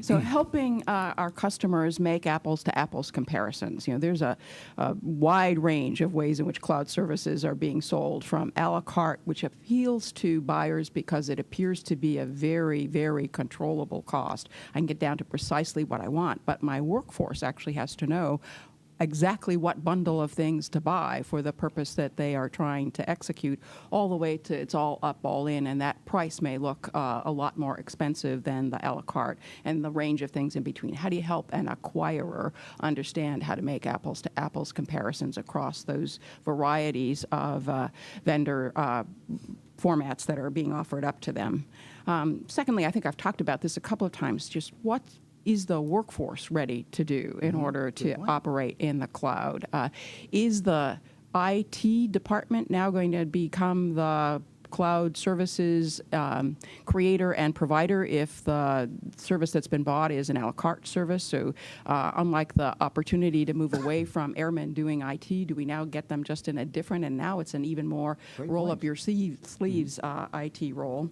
So helping our customers make apples-to-apples comparisons. There's a wide range of ways in which cloud services are being sold, from a la carte, which appeals to buyers because it appears to be a very, very controllable cost. I can get down to precisely what I want, but my workforce actually has to know exactly what bundle of things to buy for the purpose that they are trying to execute, all the way to it's all up, all in, and that price may look a lot more expensive than the a la carte, and the range of things in between. How do you help an acquirer understand how to make apples-to-apples comparisons across those varieties of vendor formats that are being offered up to them? Secondly, I think I've talked about this a couple of times, just what is the workforce ready to do in order to operate in the cloud? Is the IT department now going to become the cloud services creator and provider if the service that's been bought is an a la carte service? So unlike the opportunity to move away from airmen doing IT, do we now get them just in a different, and now it's an even more roll up your sleeves IT role?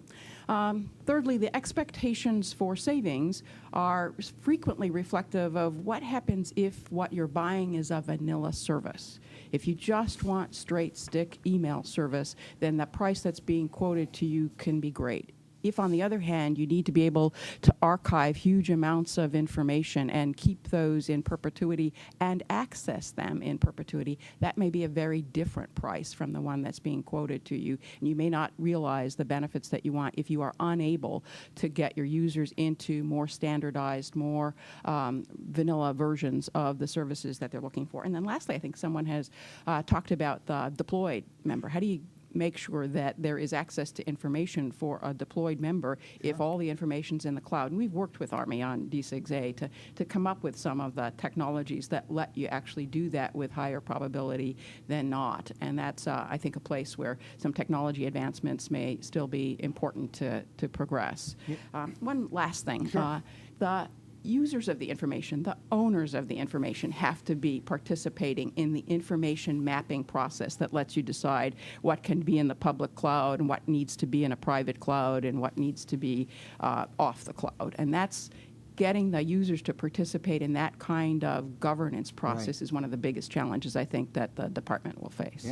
Thirdly, the expectations for savings are frequently reflective of what happens if what you're buying is a vanilla service. If you just want straight stick email service, then the price that's being quoted to you can be great. If, on the other hand, you need to be able to archive huge amounts of information and keep those in perpetuity and access them in perpetuity, that may be a very different price from the one that's being quoted to you. And you may not realize the benefits that you want if you are unable to get your users into more standardized, more vanilla versions of the services that they're looking for. And then lastly, I think someone has talked about the deployed member. How do you make sure that there is access to information for a deployed member if all the information's in the cloud? And we've worked with Army on D6A to come up with some of the technologies that let you actually do that with higher probability than not. And that's, I think, a place where some technology advancements may still be important to progress. One last thing. The users of the information, the owners of the information, have to be participating in the information mapping process that lets you decide what can be in the public cloud and what needs to be in a private cloud and what needs to be off the cloud. And that's getting the users to participate in that kind of governance process is one of the biggest challenges I think that the department will face.